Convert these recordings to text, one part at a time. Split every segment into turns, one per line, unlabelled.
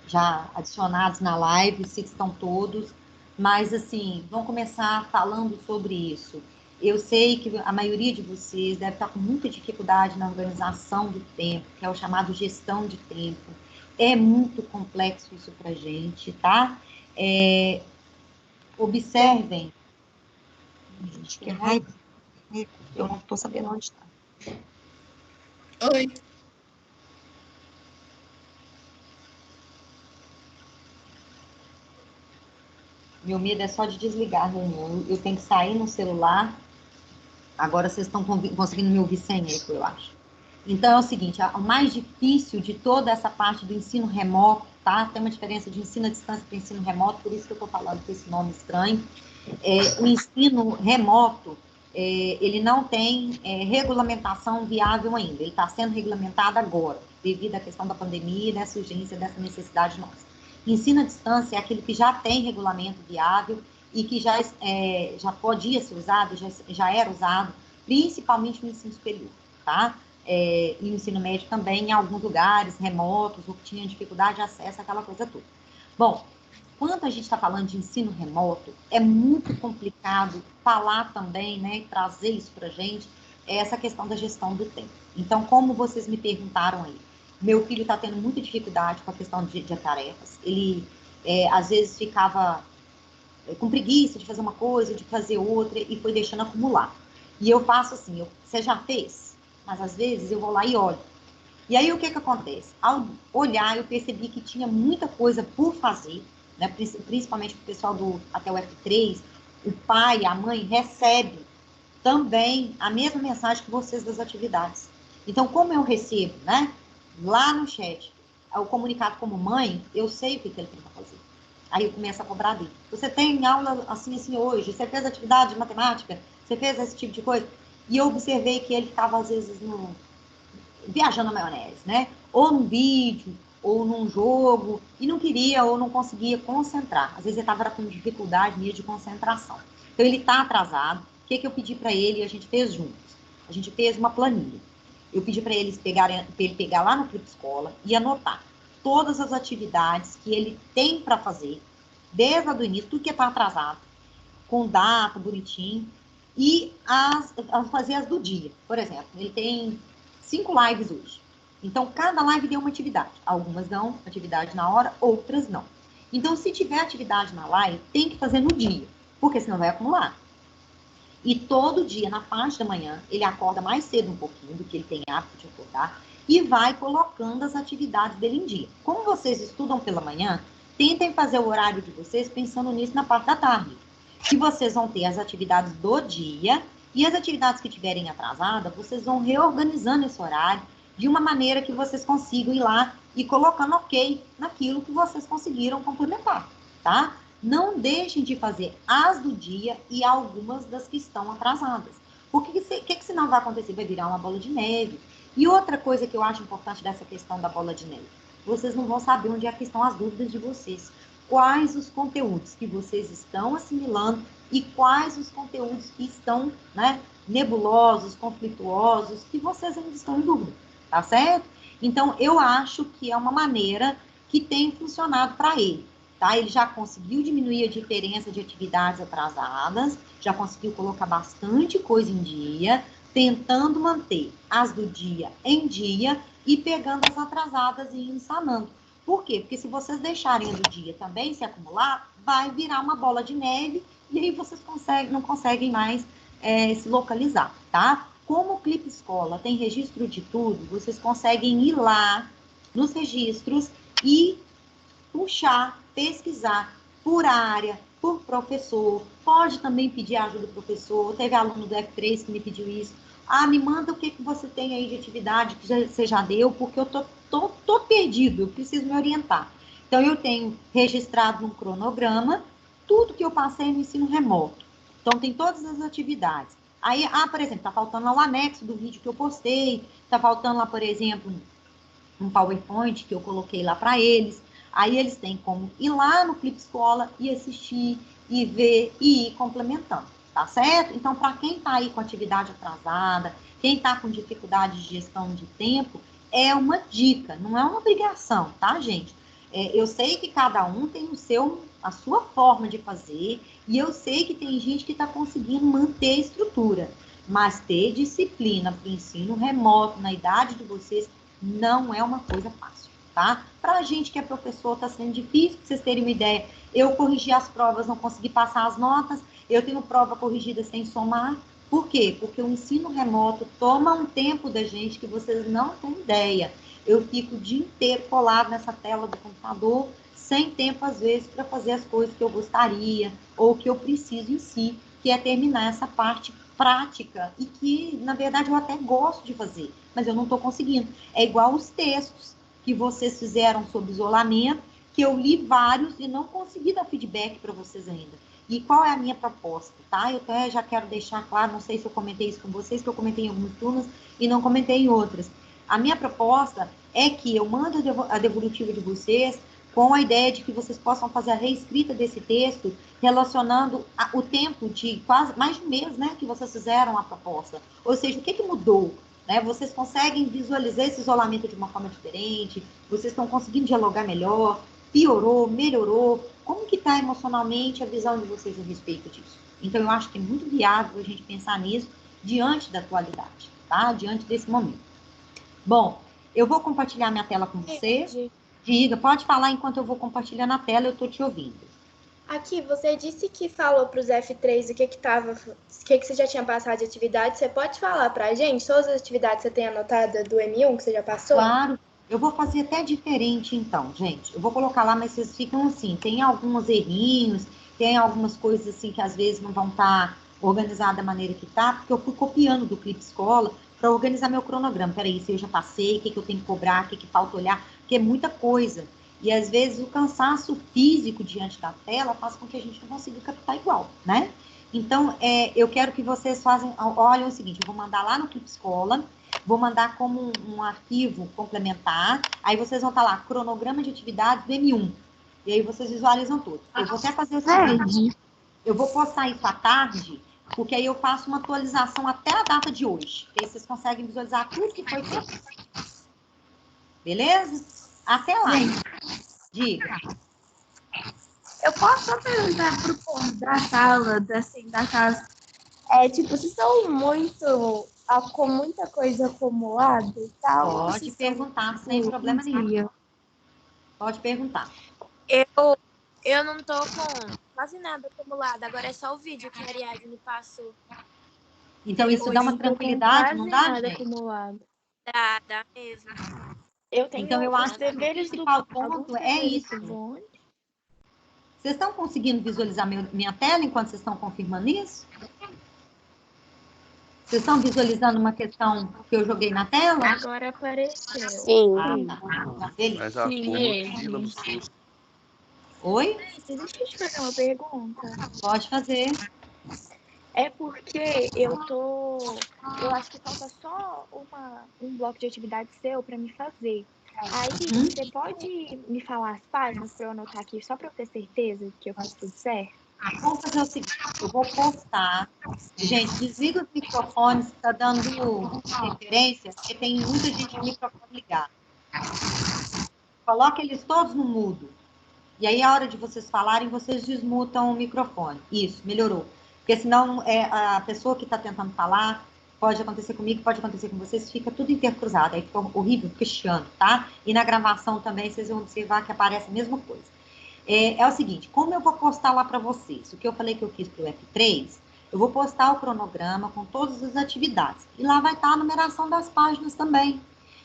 já adicionados na live, se estão todos, mas assim, vamos começar falando sobre isso. Eu sei que a maioria de vocês deve estar com muita dificuldade na organização do tempo, que é o chamado gestão de tempo. É muito complexo isso para a gente, tá? Observem.
Gente, que raiva. Eu não estou sabendo onde está.
Oi.
Meu medo é só de desligar, né? Eu tenho que sair no celular. Agora vocês estão conseguindo me ouvir sem eco, eu acho. Então é o seguinte, o mais difícil de toda essa parte do ensino remoto, tá? Tem uma diferença de ensino à distância para ensino remoto, por isso que eu estou falando com esse nome estranho. O ensino remoto, ele não tem regulamentação viável ainda. Ele está sendo regulamentado agora, devido à questão da pandemia, dessa urgência, dessa necessidade nossa. Ensino à distância é aquele que já tem regulamento viável e que já podia ser usado, já era usado, principalmente no ensino superior, tá? E no ensino médio também, em alguns lugares remotos, ou que tinha dificuldade de acesso àquela coisa toda. Bom, quando a gente está falando de ensino remoto, é muito complicado falar também, né, trazer isso para a gente, essa questão da gestão do tempo. Então, como vocês me perguntaram aí, meu filho está tendo muita dificuldade com a questão de tarefas. Ele, às vezes, ficava com preguiça de fazer uma coisa, de fazer outra, e foi deixando acumular. E eu faço assim, você já fez? Mas, às vezes, eu vou lá e olho. E aí, o que acontece? Ao olhar, eu percebi que tinha muita coisa por fazer, né? Principalmente para o pessoal até o F3, o pai, a mãe recebe também a mesma mensagem que vocês das atividades. Então, como eu recebo, né, lá no chat, o comunicado como mãe, eu sei o que ele tem para fazer. Aí eu começo a cobrar dele. Você tem aula assim, assim hoje? Você fez atividade de matemática? Você fez esse tipo de coisa? E eu observei que ele ficava, às vezes, viajando na maionese, né? Ou num vídeo, ou num jogo, e não queria ou não conseguia concentrar. Às vezes ele estava com dificuldade mesmo de concentração. Então ele está atrasado. O que eu pedi para ele e a gente fez juntos? A gente fez uma planilha. Eu pedi para ele pegar lá no Clipe Escola e anotar todas as atividades que ele tem para fazer, desde o início, tudo que está atrasado, com data, bonitinho, e fazer as do dia. Por exemplo, ele tem 5 lives hoje. Então, cada live deu uma atividade. Algumas dão atividade na hora, outras não. Então, se tiver atividade na live, tem que fazer no dia, porque senão vai acumular. E todo dia, na parte da manhã, ele acorda mais cedo um pouquinho do que ele tem hábito de acordar e vai colocando as atividades dele em dia. Como vocês estudam pela manhã, tentem fazer o horário de vocês pensando nisso na parte da tarde. Que vocês vão ter as atividades do dia e as atividades que tiverem atrasadas, vocês vão reorganizando esse horário de uma maneira que vocês consigam ir lá e colocando ok naquilo que vocês conseguiram complementar, tá? Não deixem de fazer as do dia e algumas das que estão atrasadas. Porque o que senão vai acontecer? Vai virar uma bola de neve. E outra coisa que eu acho importante dessa questão da bola de neve, vocês não vão saber onde é que estão as dúvidas de vocês. Quais os conteúdos que vocês estão assimilando e quais os conteúdos que estão, né, nebulosos, conflituosos, que vocês ainda estão em dúvida, tá certo? Então, eu acho que é uma maneira que tem funcionado para ele. Tá? Ele já conseguiu diminuir a diferença de atividades atrasadas, já conseguiu colocar bastante coisa em dia, tentando manter as do dia em dia e pegando as atrasadas e insanando. Por quê? Porque se vocês deixarem a do dia também se acumular, vai virar uma bola de neve e aí vocês não conseguem mais se localizar, tá? Como o Clipe Escola tem registro de tudo, vocês conseguem ir lá nos registros e puxar, pesquisar por área, por professor, pode também pedir ajuda do professor, teve aluno do F3 que me pediu isso, me manda o que você tem aí de atividade que você já deu, porque eu tô perdido, eu preciso me orientar. Então, eu tenho registrado num cronograma tudo que eu passei no ensino remoto. Então, tem todas as atividades. Aí, por exemplo, tá faltando lá o anexo do vídeo que eu postei, tá faltando lá, por exemplo, um PowerPoint que eu coloquei lá para eles. Aí eles têm como ir lá no Clipe Escola e assistir, e ver, e ir complementando, tá certo? Então, para quem está aí com atividade atrasada, quem está com dificuldade de gestão de tempo, é uma dica, não é uma obrigação, tá, gente? Eu sei que cada um tem a sua forma de fazer, e eu sei que tem gente que está conseguindo manter a estrutura, mas ter disciplina para o ensino remoto na idade de vocês não é uma coisa fácil, tá? Para a gente que é professor, está sendo difícil, para vocês terem uma ideia. Eu corrigi as provas, não consegui passar as notas, eu tenho prova corrigida sem somar. Por quê? Porque o ensino remoto toma um tempo da gente que vocês não têm ideia. Eu fico o dia inteiro colado nessa tela do computador, sem tempo, às vezes, para fazer as coisas que eu gostaria, ou que eu preciso em si, que é terminar essa parte prática, e que, na verdade, eu até gosto de fazer, mas eu não estou conseguindo. É igual os textos que vocês fizeram sobre isolamento, que eu li vários e não consegui dar feedback para vocês ainda. E qual é a minha proposta, tá? Eu até já quero deixar claro, não sei se eu comentei isso com vocês, que eu comentei em algumas turmas e não comentei em outras. A minha proposta é que eu mando a devolutiva de vocês com a ideia de que vocês possam fazer a reescrita desse texto, relacionando o tempo de quase mais de um mês, né, que vocês fizeram a proposta. Ou seja, o que mudou? Né? Vocês conseguem visualizar esse isolamento de uma forma diferente? Vocês estão conseguindo dialogar melhor? Piorou? Melhorou? Como que está emocionalmente a visão de vocês a respeito disso? Então, eu acho que é muito viável a gente pensar nisso diante da atualidade, tá? Diante desse momento. Bom, eu vou compartilhar minha tela com você. Diga, pode falar enquanto eu vou compartilhando a tela, eu estou te ouvindo.
Aqui, você disse que falou para os F3 o que você já tinha passado de atividade. Você pode falar para a gente todas as atividades que você tem anotada do M1 que você já passou?
Claro, eu vou fazer até diferente então, gente. Eu vou colocar lá, mas vocês ficam assim, tem alguns errinhos, tem algumas coisas assim que às vezes não vão estar organizadas da maneira que tá, porque eu fui copiando do Clipe Escola para organizar meu cronograma. Peraí, se eu já passei, o que eu tenho que cobrar, o que falta olhar, porque é muita coisa. E às vezes o cansaço físico diante da tela faz com que a gente não consiga captar igual, né? Então, eu quero que vocês olhem o seguinte, eu vou mandar lá no Clipe Escola, vou mandar como um arquivo complementar, aí vocês vão estar lá, cronograma de atividades do M1, e aí vocês visualizam tudo. Eu vou até fazer o seguinte, eu vou postar isso à tarde, porque aí eu faço uma atualização até a data de hoje, que aí vocês conseguem visualizar tudo que foi feito. Beleza? Até lá. Diga.
Eu posso só perguntar pro povo da sala, da casa, tipo, vocês estão com muita coisa acumulada e tal?
Pode perguntar, sem problema nenhum. Pode perguntar.
Eu não tô com quase nada acumulado, agora é só o vídeo que a Ariadne passou.
Então isso dá uma tranquilidade, não dá, gente?
Acumulado. Dá mesmo.
Eu tenho
então eu acho que o principal ponto é isso. Vocês estão conseguindo visualizar minha tela enquanto vocês estão confirmando isso? Vocês estão visualizando uma questão que eu joguei na tela?
Agora apareceu.
Sim.
Tá. Beleza.
Mas a fila no sul.
Oi?
Deixa eu te fazer uma pergunta.
Pode fazer.
É porque eu acho que falta só um bloco de atividade seu para me fazer. Aí, você pode me falar as páginas para eu anotar aqui, só para eu ter certeza que eu fiz tudo certo?
Vamos fazer o seguinte, eu vou postar. Gente, desliga os microfones, que está dando referência, porque tem muita gente com o microfone ligado. Coloca eles todos no mudo. E aí, a hora de vocês falarem, vocês desmutam o microfone. Isso, melhorou. Porque senão a pessoa que está tentando falar, pode acontecer comigo, pode acontecer com vocês, fica tudo intercruzado. Aí fica horrível, fica chiando, tá? E na gravação também, vocês vão observar que aparece a mesma coisa. É o seguinte, como eu vou postar lá para vocês? O que eu falei que eu fiz para o F3, eu vou postar o cronograma com todas as atividades. E lá vai estar a numeração das páginas também.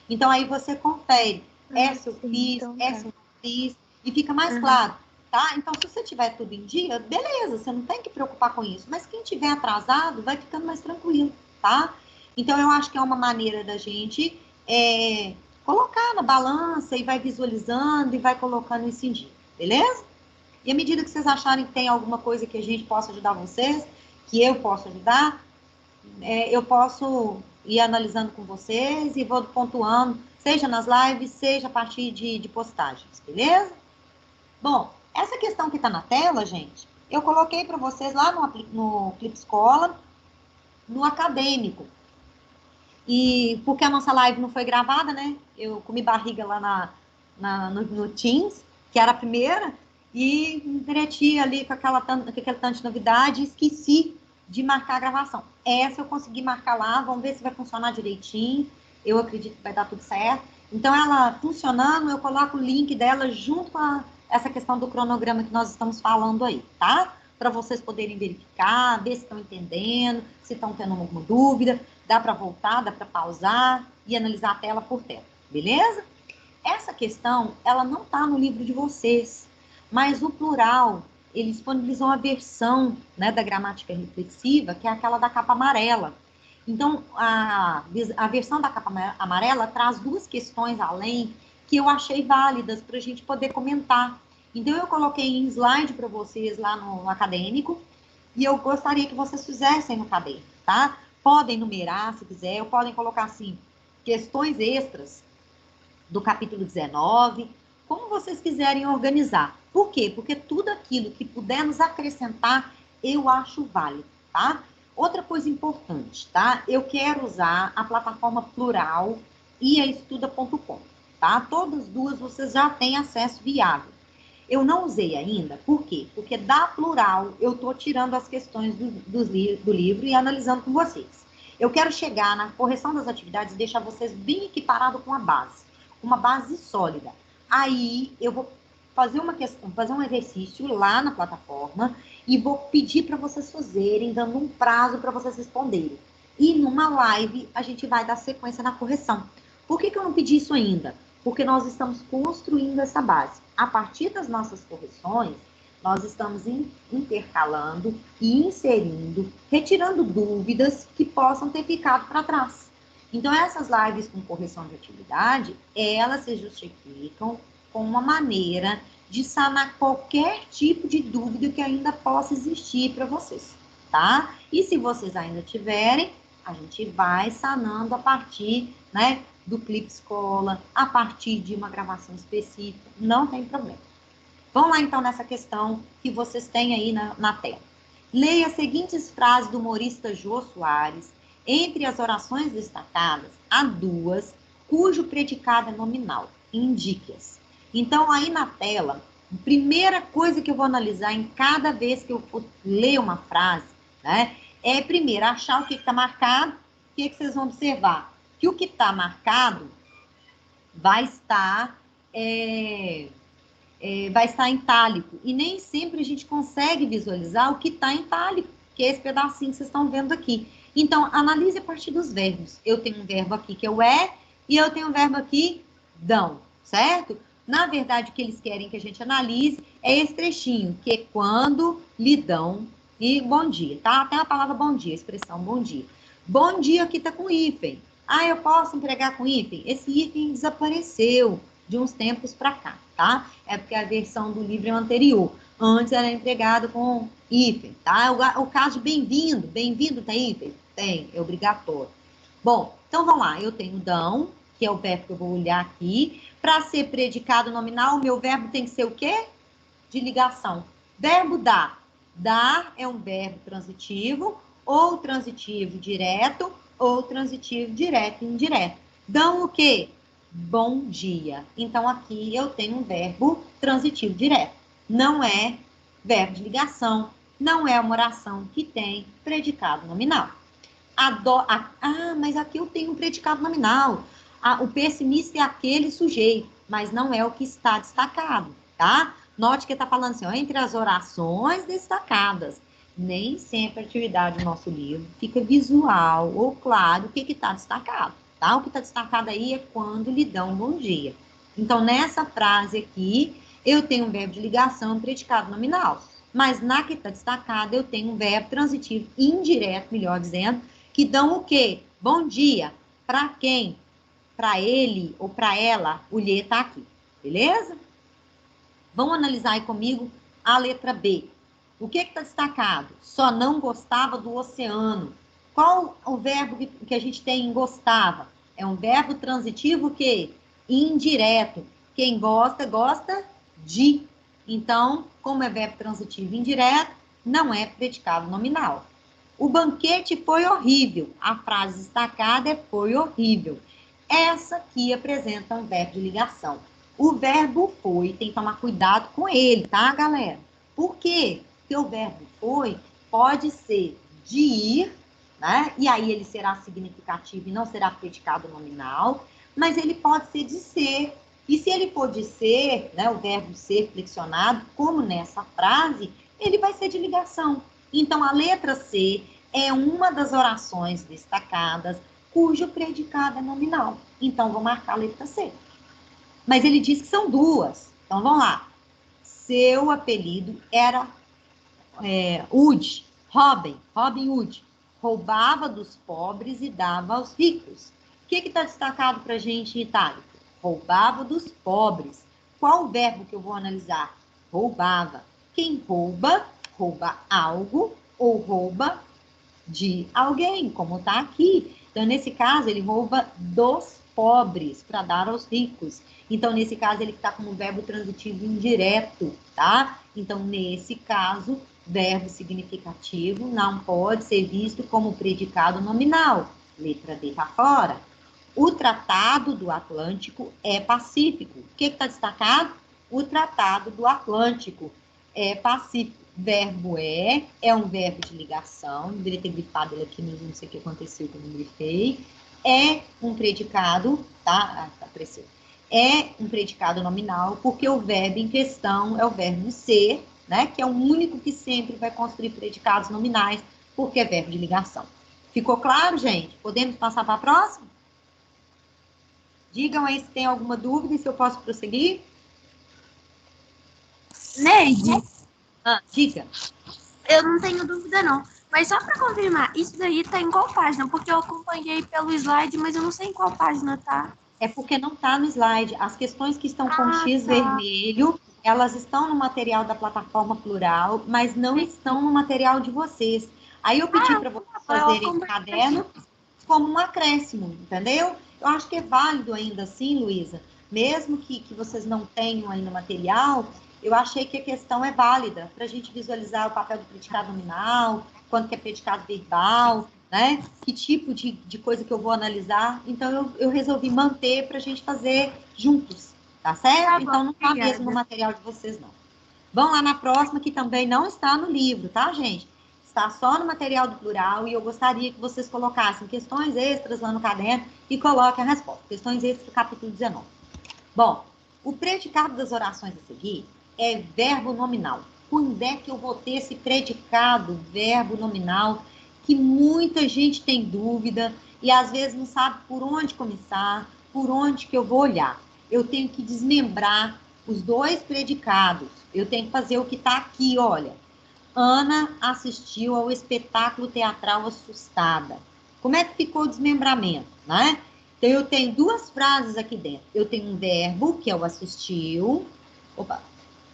Então, aí você confere. Essa eu fiz, essa eu não fiz. E fica mais claro, tá? Então, se você tiver tudo em dia, beleza, você não tem que preocupar com isso. Mas quem tiver atrasado, vai ficando mais tranquilo, tá? Então, eu acho que é uma maneira da gente colocar na balança e vai visualizando e vai colocando isso em dia, beleza? E à medida que vocês acharem que tem alguma coisa que a gente possa ajudar vocês, que eu posso ajudar, eu posso ir analisando com vocês e vou pontuando, seja nas lives, seja a partir de postagens, beleza? Bom, essa questão que está na tela, gente, eu coloquei para vocês lá no Clipe Escola, no acadêmico. E porque a nossa live não foi gravada, né? Eu comi barriga lá no Teams, que era a primeira, e me derreti ali com aquele tanto de novidade e esqueci de marcar a gravação. Essa eu consegui marcar lá, vamos ver se vai funcionar direitinho. Eu acredito que vai dar tudo certo. Então, ela funcionando, eu coloco o link dela junto com essa questão do cronograma que nós estamos falando aí, tá? Para vocês poderem verificar, ver se estão entendendo, se estão tendo alguma dúvida. Dá para voltar, dá para pausar e analisar a tela por tela, beleza? Essa questão, ela não está no livro de vocês, mas o plural, ele disponibilizou uma versão, né, da gramática reflexiva, que é aquela da capa amarela. Então, a versão da capa amarela traz duas questões além que eu achei válidas para a gente poder comentar. Então, eu coloquei em slide para vocês lá no acadêmico e eu gostaria que vocês fizessem no caderno, tá? Podem numerar, se quiser, ou podem colocar, assim, questões extras do capítulo 19, como vocês quiserem organizar. Por quê? Porque tudo aquilo que puder nos acrescentar, eu acho válido, tá? Outra coisa importante, tá? Eu quero usar a plataforma Plural e a Estuda.com, tá? Todas duas vocês já têm acesso viável. Eu não usei ainda, por quê? Porque da Plural eu estou tirando as questões do livro e analisando com vocês. Eu quero chegar na correção das atividades e deixar vocês bem equiparados com a base, uma base sólida. Aí eu vou fazer um exercício lá na plataforma e vou pedir para vocês fazerem, dando um prazo para vocês responderem. E numa live a gente vai dar sequência na correção. Por que eu não pedi isso ainda? Porque nós estamos construindo essa base. A partir das nossas correções, nós estamos intercalando e inserindo, retirando dúvidas que possam ter ficado para trás. Então, essas lives com correção de atividade, elas se justificam com uma maneira de sanar qualquer tipo de dúvida que ainda possa existir para vocês, tá? E se vocês ainda tiverem, a gente vai sanando a partir, né, do Clipe Escola, a partir de uma gravação específica, não tem problema. Vamos lá, então, nessa questão que vocês têm aí na tela. Leia as seguintes frases do humorista Jô Soares. Entre as orações destacadas, há duas cujo predicado é nominal. Indique-as. Então, aí na tela, a primeira coisa que eu vou analisar em cada vez que eu for ler uma frase, né, é primeiro achar o que está marcado. O que vocês vão observar? Que o que está marcado vai estar em itálico. E nem sempre a gente consegue visualizar o que está em itálico, que é esse pedacinho que vocês estão vendo aqui. Então, analise a partir dos verbos. Eu tenho um verbo aqui que é o e eu tenho um verbo aqui, dão, certo? Na verdade, o que eles querem que a gente analise é esse trechinho, que é quando lhe dão e bom dia, tá? Até a palavra bom dia, a expressão bom dia. Bom dia aqui tá com hífen. Ah, eu posso empregar com hífen? Esse hífen desapareceu de uns tempos para cá, tá? É porque a versão do livro é anterior. Antes era empregado com hífen, tá? O caso de bem-vindo. Bem-vindo tem hífen? Tem, é obrigatório. Bom, então vamos lá. Eu tenho dão, que é o verbo que eu vou olhar aqui. Para ser predicado nominal, o meu verbo tem que ser o quê? De ligação. Verbo dar. Dar é um verbo transitivo, ou transitivo direto, ou transitivo direto e indireto. Dão o quê? Bom dia. Então, aqui eu tenho um verbo transitivo direto. Não é verbo de ligação, não é uma oração que tem predicado nominal. Mas aqui eu tenho um predicado nominal. O pessimista é aquele sujeito, mas não é o que está destacado, tá? Note que está falando assim, ó, entre as orações destacadas. Nem sempre a atividade do nosso livro fica visual ou claro o que está destacado, tá? O que está destacado aí é quando lhe dão um bom dia. Então, nessa frase aqui, eu tenho um verbo de ligação predicado nominal. Mas na que está destacada, eu tenho um verbo transitivo indireto, melhor dizendo, que dão o quê? Bom dia. Para quem? Para ele ou para ela, o lhe está aqui. Beleza? Vamos analisar aí comigo a letra B. O que está destacado? Só não gostava do oceano. Qual o verbo que a gente tem em gostava? É um verbo transitivo que? Indireto. Quem gosta, gosta de. Então, como é verbo transitivo indireto, não é predicado nominal. O banquete foi horrível. A frase destacada é foi horrível. Essa aqui apresenta um verbo de ligação. O verbo foi, tem que tomar cuidado com ele, tá, galera? Por quê? Porque o verbo foi pode ser de ir, né? E aí ele será significativo e não será predicado nominal, mas ele pode ser de ser. E se ele for de ser, né, o verbo ser flexionado, como nessa frase, ele vai ser de ligação. Então, a letra C é uma das orações destacadas cujo predicado é nominal. Então, vou marcar a letra C. Mas ele diz que são duas. Então, vamos lá. Seu apelido era Hood, Robin Hood. Roubava dos pobres e dava aos ricos. O que está destacado para a gente em itálico? Roubava dos pobres. Qual o verbo que eu vou analisar? Roubava. Quem rouba, rouba algo ou rouba de alguém, como está aqui. Então, nesse caso, ele rouba dos pobres para dar aos ricos. Então, nesse caso, ele está como verbo transitivo indireto, tá? Então, nesse caso, verbo significativo não pode ser visto como predicado nominal. Letra D está fora. O Tratado do Atlântico é pacífico. O que está destacado? O Tratado do Atlântico é pacífico. Verbo é um verbo de ligação. Deveria ter grifado ele aqui, mas não sei o que aconteceu quando eu grifei. É um predicado, tá? Apareceu. É um predicado nominal, porque o verbo em questão é o verbo ser, né? Que é o único que sempre vai construir predicados nominais, porque é verbo de ligação. Ficou claro, gente? Podemos passar para a próxima? Digam aí se tem alguma dúvida e se eu posso prosseguir.
Neide,
Diga.
eu não tenho dúvida não. Mas só para confirmar, isso daí tá em qual página? Porque eu acompanhei pelo slide, mas eu não sei em qual página tá.
É porque não está no slide. As questões que estão com X vermelho, elas estão no material da plataforma Plural, mas não estão no material de vocês. Aí eu pedi para vocês fazerem caderno como um acréscimo, entendeu? Eu acho que é válido ainda assim, Luísa. Mesmo que vocês não tenham ainda material, eu achei que a questão é válida para a gente visualizar o papel do predicado nominal, quanto que é predicado verbal, né? Que tipo de coisa que eu vou analisar. Então, eu resolvi manter para a gente fazer juntos, tá certo?
Tá bom,
então, não está
obrigada.
mesmo no material de vocês, não. Vão lá na próxima, que também não está no livro, tá, gente? Está só no material do plural e eu gostaria que vocês colocassem questões extras lá no caderno e coloquem a resposta. Questões extras do capítulo 19. Bom, o predicado das orações a seguir é verbo nominal. Quando é que eu vou ter esse predicado, verbo nominal, que muita gente tem dúvida e às vezes não sabe por onde começar, por onde que eu vou olhar? Eu tenho que desmembrar os dois predicados. Eu tenho que fazer o que está aqui, olha. Ana assistiu ao espetáculo teatral assustada. Como é que ficou o desmembramento, né? Então, eu tenho duas frases aqui dentro. Eu tenho um verbo, que é o assistiu. Opa!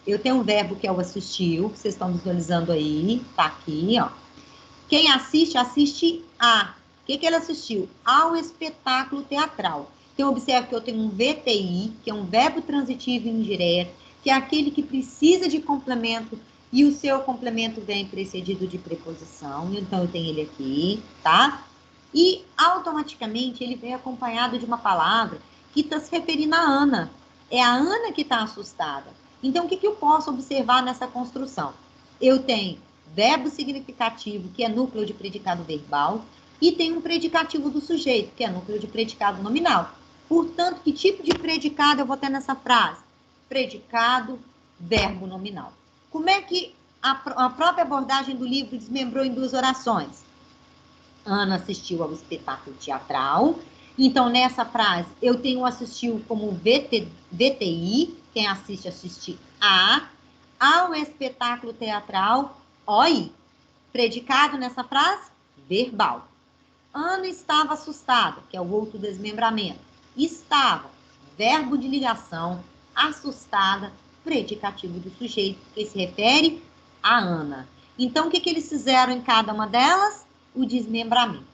Eu tenho um verbo, que é o assistiu, que vocês estão visualizando aí. Tá aqui, ó. Quem assiste, assiste a. O que ele assistiu? Ao espetáculo teatral. Então, observe que eu tenho um VTI, que é um verbo transitivo indireto, que é aquele que precisa de complemento e o seu complemento vem precedido de preposição. Então, eu tenho ele aqui, tá? E, automaticamente, ele vem acompanhado de uma palavra que está se referindo a Ana. É a Ana que está assustada. Então, o que eu posso observar nessa construção? Eu tenho verbo significativo, que é núcleo de predicado verbal, e tem um predicativo do sujeito, que é núcleo de predicado nominal. Portanto, que tipo de predicado eu vou ter nessa frase? Predicado, verbo nominal. Como é que a própria abordagem do livro desmembrou em duas orações? Ana assistiu ao espetáculo teatral. Então, nessa frase, eu tenho assistiu como VTI, quem assiste, assiste ao espetáculo teatral, OI. Predicado nessa frase, verbal. Ana estava assustada, que é o outro desmembramento. Estava, verbo de ligação, assustada, predicativo do sujeito, que se refere a Ana. Então, o que eles fizeram em cada uma delas? O desmembramento.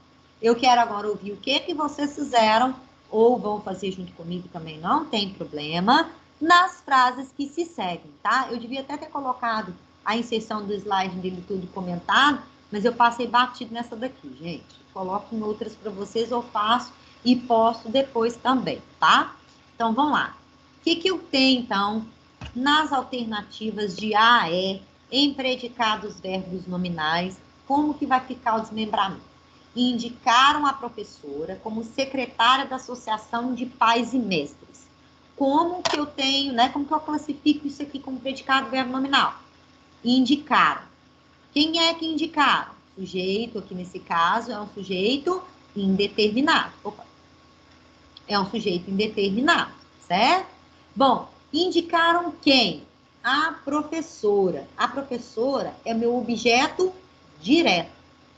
Eu quero agora ouvir o que vocês fizeram, ou vão fazer junto comigo também, não tem problema, nas frases que se seguem, tá? Eu devia até ter colocado a inserção do slide dele tudo comentado, mas eu passei batido nessa daqui, gente. Coloco em outras para vocês, eu faço e posto depois também, tá? Então, vamos lá. O que eu tenho, então, nas alternativas de AE em predicados verbos nominais? Como que vai ficar o desmembramento? Indicaram a professora como secretária da Associação de Pais e Mestres. Como que eu tenho, né? Como que eu classifico isso aqui como predicado verbo nominal? Indicaram. Quem é que indicaram? Sujeito, aqui nesse caso, é um sujeito indeterminado. Opa. É um sujeito indeterminado, certo? Bom, indicaram quem? A professora. A professora é meu objeto direto.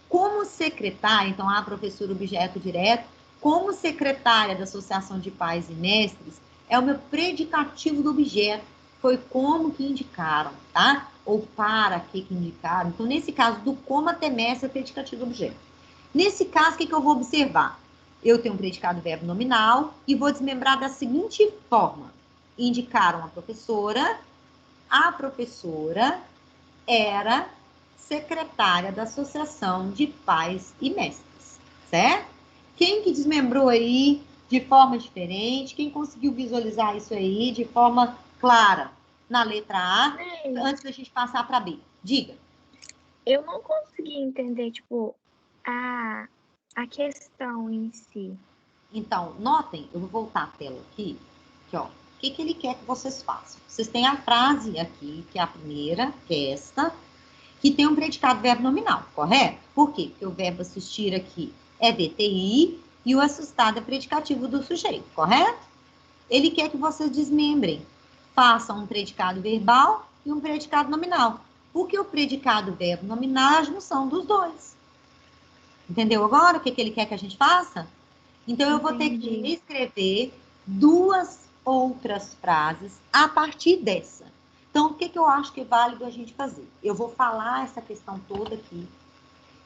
Como secretária, então, a professora objeto direto, como secretária da Associação de Pais e Mestres, é o meu predicativo do objeto. Foi como que indicaram, tá? Ou para que indicaram. Então, nesse caso, do como até mestre é predicativo do objeto. Nesse caso, o que eu vou observar? Eu tenho um predicado verbo nominal e vou desmembrar da seguinte forma. Indicaram a professora era secretária da Associação de Pais e Mestres, certo? Quem que desmembrou aí de forma diferente? Quem conseguiu visualizar isso aí de forma clara na letra A, antes da gente passar para B? Diga.
Eu não consegui entender, tipo, a questão em si.
Então, notem, eu vou voltar a tela aqui, ó. O que ele quer que vocês façam? Vocês têm a frase aqui, que é a primeira, que é esta, que tem um predicado verbo nominal, correto? Por quê? Porque o verbo assistir aqui é VTI e o assustado é predicativo do sujeito, correto? Ele quer que vocês desmembrem, façam um predicado verbal e um predicado nominal. Porque o predicado verbo nominal é a junção dos dois. Entendeu agora o que ele quer que a gente faça? Então, eu vou ter que escrever duas outras frases a partir dessa. Então, o que eu acho que é válido a gente fazer? Eu vou falar essa questão toda aqui.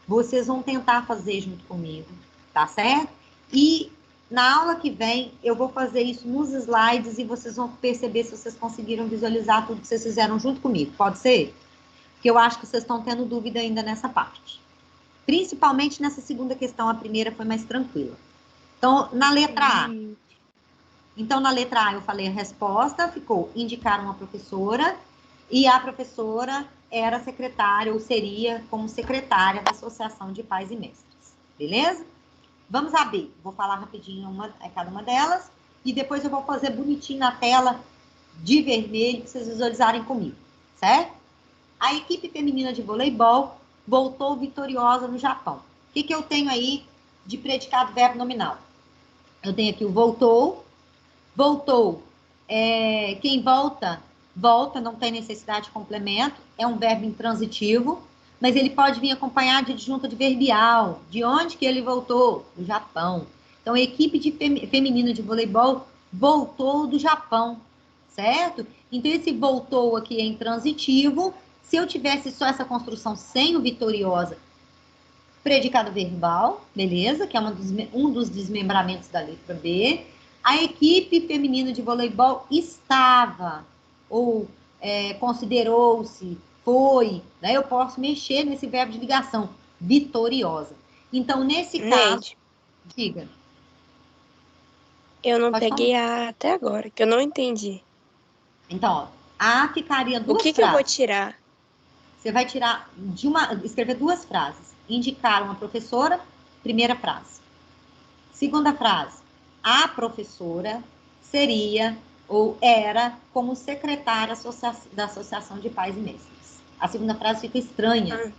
Vocês vão tentar fazer junto comigo, tá certo? E na aula que vem, eu vou fazer isso nos slides e vocês vão perceber se vocês conseguiram visualizar tudo que vocês fizeram junto comigo. Pode ser? Porque eu acho que vocês estão tendo dúvida ainda nessa parte. Principalmente nessa segunda questão, a primeira foi mais tranquila. Então, na letra A. Então, na letra A, eu falei a resposta, ficou indicaram a professora, e a professora era secretária, ou seria como secretária da Associação de Pais e Mestres. Beleza? Vamos a B. Vou falar rapidinho cada uma delas, e depois eu vou fazer bonitinho na tela de vermelho, para vocês visualizarem comigo, certo? A equipe feminina de voleibol voltou vitoriosa no Japão. O que eu tenho aí de predicado verbo nominal? Eu tenho aqui o voltou. Voltou. Quem volta, volta, não tem necessidade de complemento. É um verbo intransitivo, mas ele pode vir acompanhado de adjunto adverbial. De onde que ele voltou? Do Japão. Então, a equipe feminina de voleibol voltou do Japão, certo? Então, esse voltou aqui é intransitivo. Se eu tivesse só essa construção sem o vitoriosa, predicado verbal, beleza? Que é um dos desmembramentos da letra B. A equipe feminina de voleibol estava, ou considerou-se, foi, né? Eu posso mexer nesse verbo de ligação, vitoriosa. Então, nesse caso, diga.
Eu não peguei a até agora, que eu não entendi.
Então, ó, A ficaria duas frases.
O que eu vou tirar?
Você vai tirar escrever duas frases. Indicaram a professora, primeira frase. Segunda frase, a professora seria ou era como secretária da Associação de Pais e Mestres. A segunda frase fica estranha,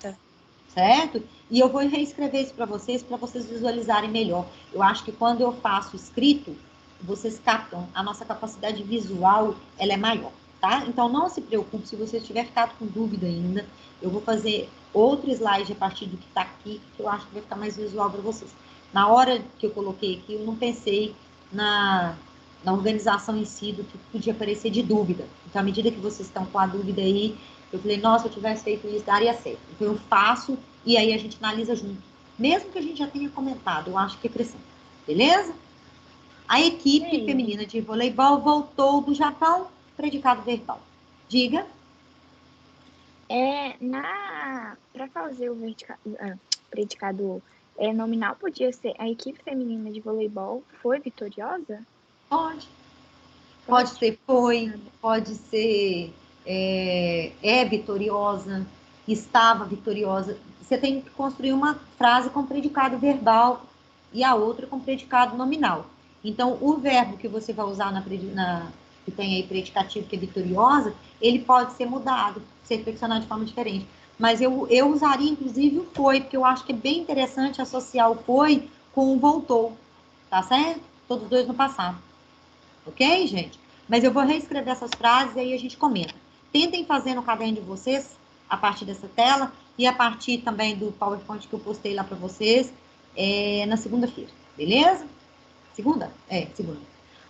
certo? E eu vou reescrever isso para vocês visualizarem melhor. Eu acho que quando eu faço escrito, vocês captam, a nossa capacidade visual, ela é maior, tá? Então, não se preocupe se você tiver ficado com dúvida ainda. Eu vou fazer outro slide a partir do que está aqui, que eu acho que vai ficar mais visual para vocês. Na hora que eu coloquei aqui, eu não pensei na organização em si do que podia parecer de dúvida. Então, à medida que vocês estão com a dúvida aí, eu falei, nossa, se eu tivesse feito isso, daria certo. Então, eu faço e aí a gente analisa junto. Mesmo que a gente já tenha comentado, eu acho que acrescenta. Beleza? A equipe feminina de voleibol voltou do Japão, predicado verbal. Diga.
Para fazer o predicado nominal, podia ser a equipe feminina de voleibol foi vitoriosa?
Pode. Pode ser foi, pode ser vitoriosa, estava vitoriosa. Você tem que construir uma frase com predicado verbal e a outra com predicado nominal. Então, o verbo que você vai usar que tem aí predicativo, que é vitoriosa, ele pode ser mudado, ser flexionado de forma diferente. Mas eu usaria, inclusive, o foi, porque eu acho que é bem interessante associar o foi com o voltou, tá certo? Todos os dois no passado. Ok, gente? Mas eu vou reescrever essas frases e aí a gente comenta. Tentem fazer no caderno de vocês, a partir dessa tela, e a partir também do PowerPoint que eu postei lá para vocês, na segunda-feira, beleza? Segunda? Segunda.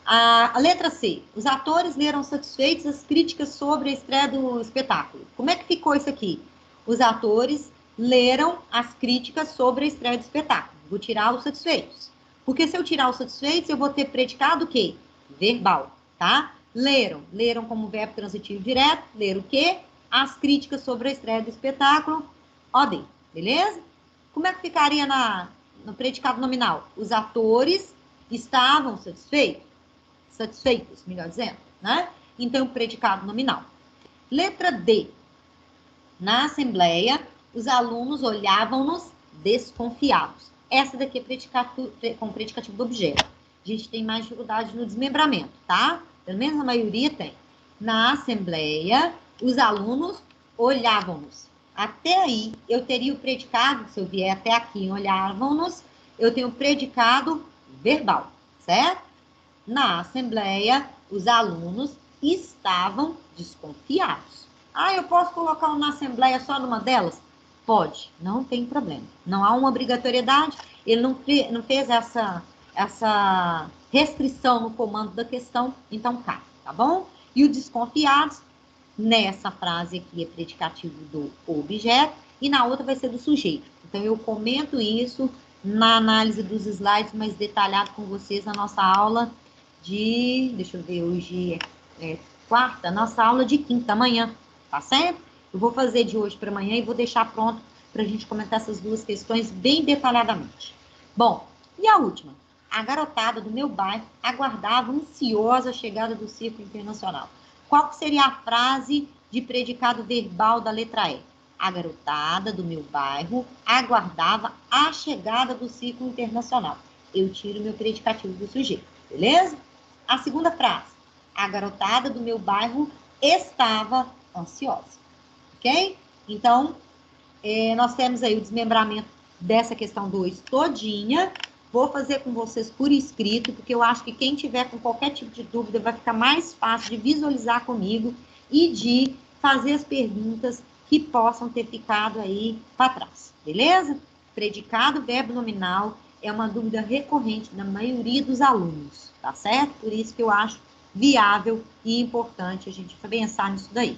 A letra C. Os atores leram satisfeitos as críticas sobre a estreia do espetáculo. Como é que ficou isso aqui? Os atores leram as críticas sobre a estreia do espetáculo. Vou tirar os satisfeitos. Porque se eu tirar os satisfeitos, eu vou ter predicado o quê? Verbal, tá? Leram como verbo transitivo direto, ler o quê? As críticas sobre a estreia do espetáculo, OD, beleza? Como é que ficaria no predicado nominal? Os atores estavam satisfeitos, melhor dizendo, né? Então, predicado nominal. Letra D. Na assembleia, os alunos olhavam-nos desconfiados. Essa daqui é com predicativo do objeto. A gente tem mais dificuldade no desmembramento, tá? Pelo menos a maioria tem. Na assembleia, os alunos olhavam-nos. Até aí, eu teria o predicado, se eu vier até aqui, olhavam-nos, eu tenho o predicado verbal, certo? Na assembleia, os alunos estavam desconfiados. Eu posso colocar na assembleia só numa delas? Pode, não tem problema. Não há uma obrigatoriedade, ele não fez essa restrição no comando da questão, então cabe, tá bom? E o desconfiados, nessa frase aqui é predicativo do objeto, e na outra vai ser do sujeito. Então, eu comento isso na análise dos slides mais detalhado com vocês na nossa aula deixa eu ver, hoje é quarta, nossa aula de quinta, amanhã, tá certo? Eu vou fazer de hoje para amanhã e vou deixar pronto para a gente comentar essas duas questões bem detalhadamente. Bom, e a última? A garotada do meu bairro aguardava ansiosa a chegada do Círculo Internacional. Qual seria a frase de predicado verbal da letra E? A garotada do meu bairro aguardava a chegada do Círculo Internacional. Eu tiro meu predicativo do sujeito, beleza? A segunda frase. A garotada do meu bairro estava ansiosa. Ok? Então, nós temos aí o desmembramento dessa questão 2 todinha. Vou fazer com vocês por escrito, porque eu acho que quem tiver com qualquer tipo de dúvida vai ficar mais fácil de visualizar comigo e de fazer as perguntas que possam ter ficado aí para trás. Beleza? Predicado, verbo nominal, é uma dúvida recorrente da maioria dos alunos, tá certo? Por isso que eu acho viável e importante a gente pensar nisso daí.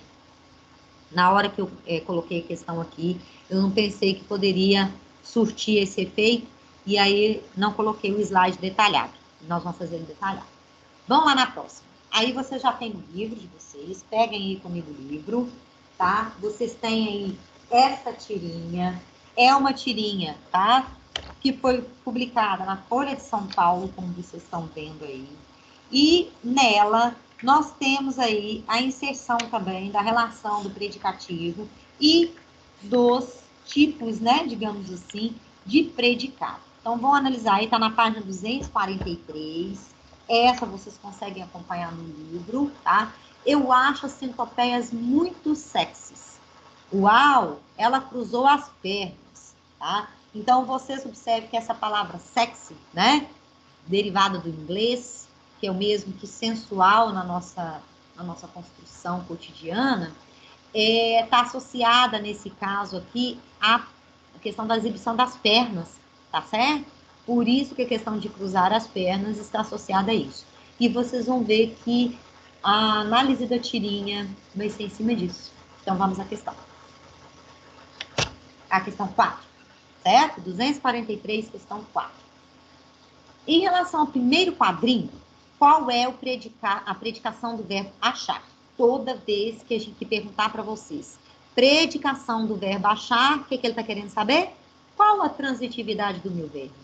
Na hora que eu coloquei a questão aqui, eu não pensei que poderia surtir esse efeito, e aí não coloquei o slide detalhado. Nós vamos fazer ele detalhado. Vamos lá na próxima. Aí você já tem o livro de vocês, peguem aí comigo o livro, tá? Vocês têm aí essa tirinha, é uma tirinha, tá? Que foi publicada na Folha de São Paulo, como vocês estão vendo aí. E nela, nós temos aí a inserção também da relação do predicativo e dos tipos, né, digamos assim, de predicado. Então, vamos analisar aí, está na página 243. Essa vocês conseguem acompanhar no livro, tá? Eu acho as centopeias muito sexys. Uau! Ela cruzou as pernas, tá? Então, vocês observem que essa palavra sexy, né? Derivada do inglês, que é o mesmo que sensual na nossa construção cotidiana, está associada, nesse caso aqui, à questão da exibição das pernas, tá certo? Por isso que a questão de cruzar as pernas está associada a isso. E vocês vão ver que a análise da tirinha vai ser em cima disso. Então, vamos à questão. A questão 4, certo? 243, questão 4. Em relação ao primeiro quadrinho, qual é a predicação do verbo achar? Toda vez que a gente perguntar para vocês Predicação do verbo achar, o que ele está querendo saber? Qual a transitividade do meu verbo?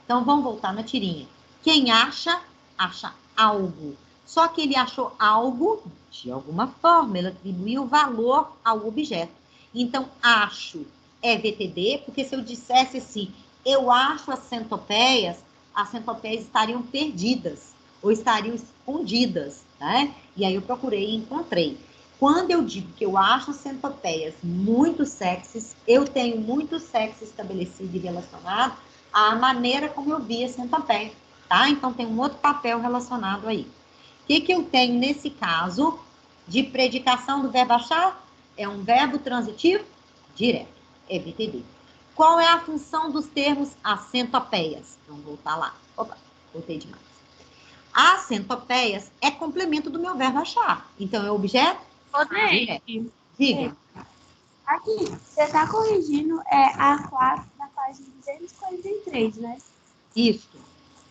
Então, vamos voltar na tirinha. Quem acha, acha algo. Só que ele achou algo de alguma forma, ele atribuiu valor ao objeto. Então, acho é VTD, porque se eu dissesse assim, eu acho as centopeias estariam perdidas, ou estariam escondidas, né? E aí eu procurei e encontrei. Quando eu digo que eu acho as centopeias muito sexys, eu tenho muito sexy estabelecido e relacionado à maneira como eu vi a centopeia, tá? Então, tem um outro papel relacionado aí. O que eu tenho nesse caso de predicação do verbo achar? É um verbo transitivo direto, é VTD. Qual é a função dos termos as centopeias? Vamos voltar lá. Opa, voltei demais. As centopeias é complemento do meu verbo achar. Então, é objeto direto. Diga.
Aqui, você está corrigindo a 4 da página 243, né?
Isso.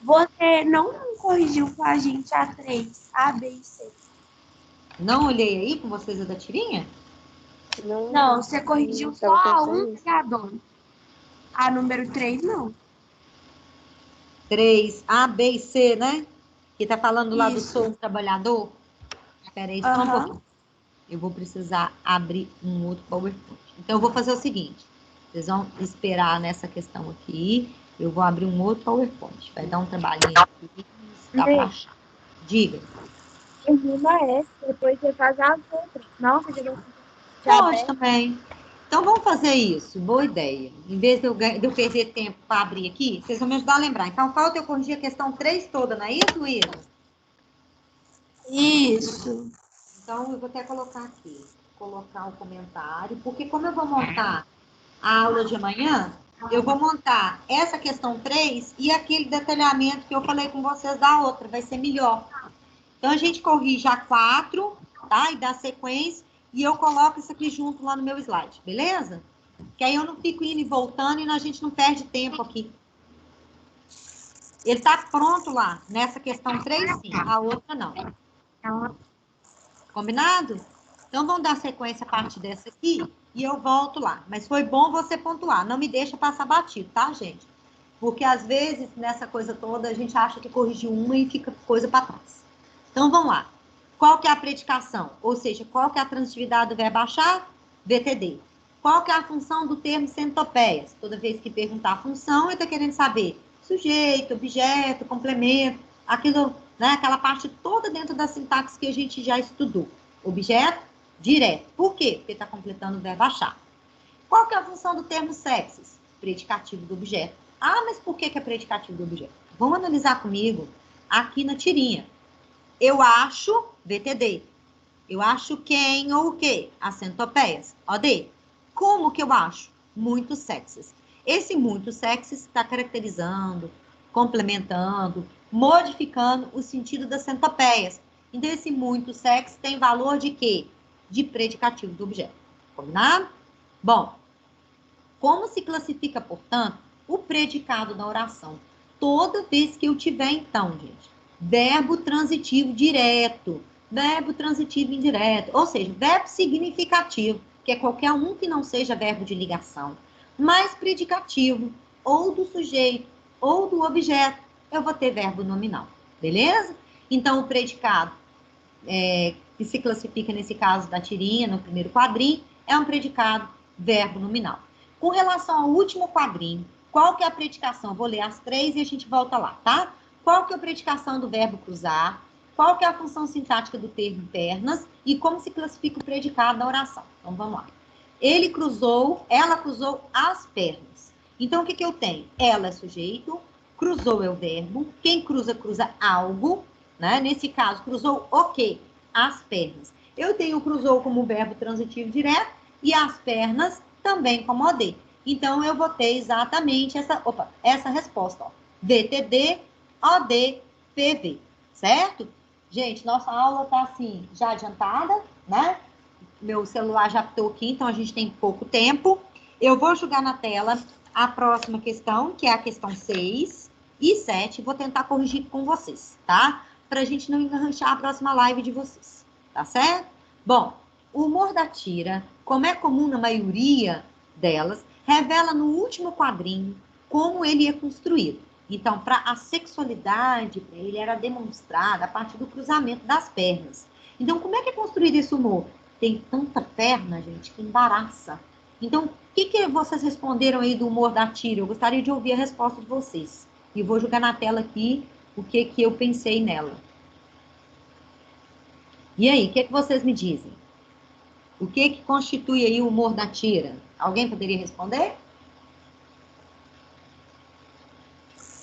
Você não corrigiu com a gente a 3, A, B e C.
Não olhei aí com vocês a da tirinha?
Não, você corrigiu só a 1 e a 2. A número 3, não.
3, A, B e C, né? Que tá falando lá do
Isso.
sou um trabalhador. Espera aí só um pouquinho. Eu vou precisar abrir um outro PowerPoint. Então, eu vou fazer o seguinte. Vocês vão esperar nessa questão aqui. Eu vou abrir um outro PowerPoint. Vai dar um trabalhinho aqui. Dá pra achar. Diga.
Corrigida essa, depois você faz as outras. Não, você já
Pode também. Então, vamos fazer isso. Boa ideia. Em vez de eu perder tempo para abrir aqui, vocês vão me ajudar a lembrar. Então, falta eu corrigir a questão 3 toda, não é isso, Luísa?
Isso.
Então, eu vou até colocar aqui. Colocar o comentário. Porque como eu vou montar a aula de amanhã, eu vou montar essa questão 3 e aquele detalhamento que eu falei com vocês da outra. Vai ser melhor. Então, a gente corrige a 4, tá? E dá sequência. E eu coloco isso aqui junto lá no meu slide, beleza? Que aí eu não fico indo e voltando e a gente não perde tempo aqui. Ele tá pronto lá, nessa questão 3, sim. A outra, não. Combinado? Então, vamos dar sequência a partir dessa aqui e eu volto lá. Mas foi bom você pontuar. Não me deixa passar batido, tá, gente? Porque, às vezes, nessa coisa toda, a gente acha que corrigiu uma e fica coisa para trás. Então, vamos lá. Qual que é a predicação? Ou seja, qual que é a transitividade do verbo achar? VTD. Qual que é a função do termo centopeias? Toda vez que perguntar a função, ele está querendo saber sujeito, objeto, complemento, aquilo, né, aquela parte toda dentro da sintaxe que a gente já estudou. Objeto, direto. Por quê? Porque está completando o verbo achar. Qual que é a função do termo sexes? Predicativo do objeto. Ah, mas por que é predicativo do objeto? Vamos analisar comigo aqui na tirinha. Eu acho, VTD. Eu acho quem ou o quê? As centopeias. OD. Como que eu acho? Muito sexys. Esse muito sexys está caracterizando, complementando, modificando o sentido das centopeias. Então, esse muito sexy tem valor de quê? De predicativo do objeto. Combinado? Bom, como se classifica, portanto, o predicado da oração? Toda vez que eu tiver, então, gente, verbo transitivo direto, verbo transitivo indireto, ou seja, verbo significativo, que é qualquer um que não seja verbo de ligação, mais predicativo, ou do sujeito, ou do objeto, eu vou ter verbo nominal, beleza? Então, o predicado que se classifica nesse caso da tirinha, no primeiro quadrinho, é um predicado verbo nominal. Com relação ao último quadrinho, qual que é a predicação? Vou ler as 3 e a gente volta lá, tá? Qual que é a predicação do verbo cruzar? Qual que é a função sintática do termo pernas? E como se classifica o predicado da oração? Então, vamos lá. Ela cruzou as pernas. Então, o que eu tenho? Ela é sujeito, cruzou é o verbo, quem cruza, cruza algo, né? Nesse caso, cruzou o quê? As pernas. Eu tenho o cruzou como verbo transitivo direto e as pernas também como OD. Então, eu vou ter exatamente essa resposta. Ó. VTD, OD, PV. Certo? Gente, nossa aula tá assim, já adiantada, né? Meu celular já apitou aqui, então a gente tem pouco tempo. Eu vou jogar na tela a próxima questão, que é a questão 6 e 7. Vou tentar corrigir com vocês, tá? Pra gente não enganchar a próxima live de vocês, tá certo? Bom, o humor da Tira como é comum na maioria delas, revela no último quadrinho como ele é construído. Então, para a sexualidade, para ele era demonstrada a partir do cruzamento das pernas. Então, como é que é construído esse humor? Tem tanta perna, gente, que embaraça. Então, o que vocês responderam aí do humor da Tira? Eu gostaria de ouvir a resposta de vocês. E vou jogar na tela aqui o que eu pensei nela. E aí, o que vocês me dizem? O que constitui aí o humor da Tira? Alguém poderia responder?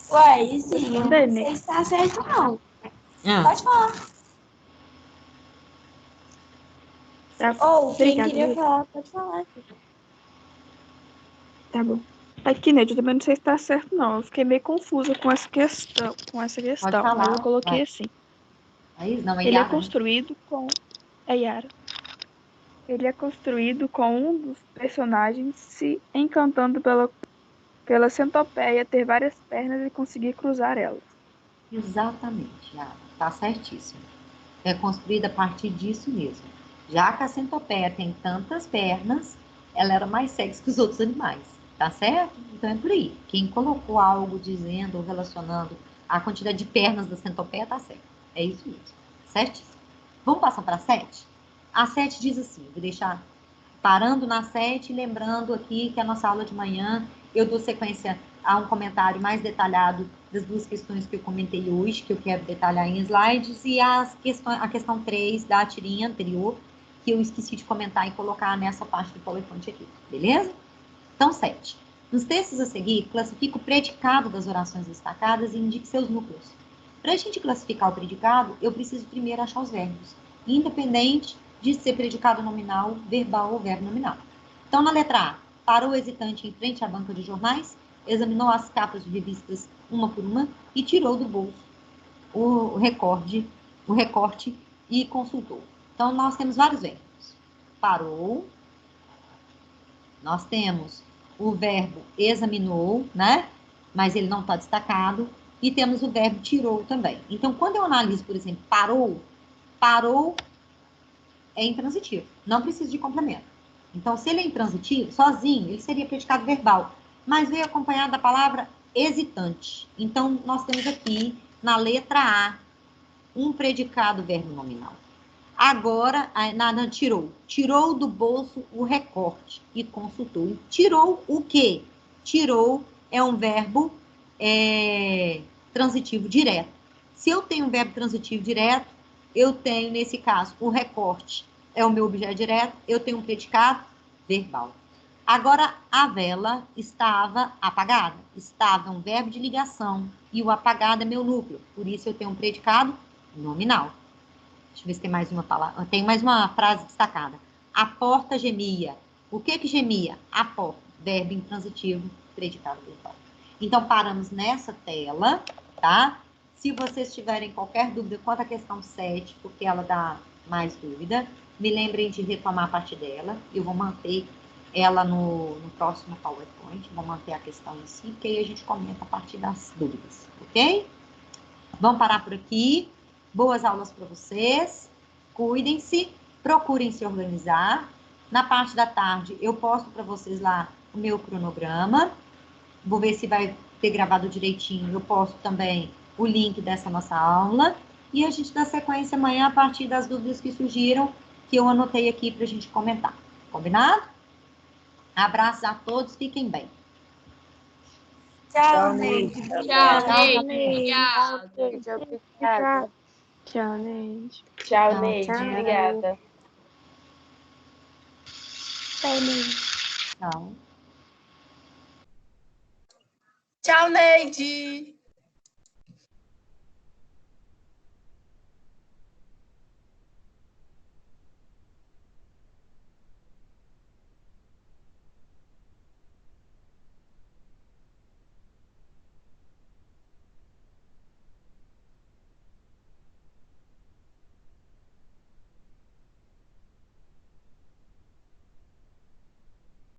Ué, sim, não sei se está certo, não. Pode falar. Ou quem queria falar, pode falar.
Tá bom. Aqui, né, eu também não sei se tá certo, não. Eu fiquei meio confusa com essa questão.
Pode falar,
Mas eu coloquei
vai.
assim.
Não,
Ele é
Yara,
construído com... É Yara. Ele é construído com um dos personagens se encantando pela centopeia ter várias pernas e conseguir cruzar elas.
Exatamente, Yara. Tá certíssimo. É construída a partir disso mesmo. Já que a centopeia tem tantas pernas, ela era mais sexy que os outros animais, tá certo? Então é por aí. Quem colocou algo dizendo ou relacionando a quantidade de pernas da centopeia, tá certo. É isso mesmo. Certíssimo. Vamos passar para a 7? A 7 diz assim, vou deixar parando na 7 e lembrando aqui que a nossa aula de manhã, eu dou sequência a um comentário mais detalhado das duas questões que eu comentei hoje, que eu quero detalhar em slides, e a questão 3 da tirinha anterior, que eu esqueci de comentar e colocar nessa parte do PowerPoint aqui, beleza? Então, 7. Nos textos a seguir, classifique o predicado das orações destacadas e indique seus núcleos. Para a gente classificar o predicado, eu preciso primeiro achar os verbos, independente de ser predicado nominal, verbal ou verbo nominal. Então, na letra A, parou hesitante em frente à banca de jornais, examinou as capas de revistas uma por uma e tirou do bolso o recorte e consultou. Então, nós temos vários verbos. Parou, nós temos o verbo examinou, né? Mas ele não está destacado. E temos o verbo tirou também. Então, quando eu analiso, por exemplo, parou é intransitivo. Não precisa de complemento. Então, se ele é intransitivo, sozinho, ele seria predicado verbal. Mas veio acompanhado da palavra hesitante. Então, nós temos aqui, na letra A, um predicado verbo nominal. Agora, tirou do bolso o recorte e consultou. E tirou o quê? Tirou é um verbo transitivo direto. Se eu tenho um verbo transitivo direto, eu tenho, nesse caso, o recorte é o meu objeto direto, eu tenho um predicado verbal. Agora, a vela estava apagada. Estava um verbo de ligação e o apagado é meu núcleo. Por isso, eu tenho um predicado nominal. Deixa eu ver se tem mais uma palavra. Tem mais uma frase destacada. A porta gemia. O que gemia? A porta. Verbo intransitivo, predicado verbal. Então, paramos nessa tela, tá? Se vocês tiverem qualquer dúvida quanto à questão 7, porque ela dá mais dúvida, me lembrem de retomar a parte dela. Eu vou manter ela no próximo PowerPoint. Vou manter a questão em si, porque aí a gente comenta a partir das dúvidas, ok? Vamos parar por aqui. Boas aulas para vocês. Cuidem-se, procurem se organizar. Na parte da tarde, eu posto para vocês lá o meu cronograma. Vou ver se vai ter gravado direitinho. Eu posto também o link dessa nossa aula. E a gente dá sequência amanhã a partir das dúvidas que surgiram, que eu anotei aqui para a gente comentar. Combinado? Abraços a todos, fiquem bem.
Tchau, Neide.
Tchau, Neide.
Obrigada.
Tchau, Neide.
Tchau, Neide. Obrigada.
Tchau, Neide.
Tchau.
Tchau, Neide.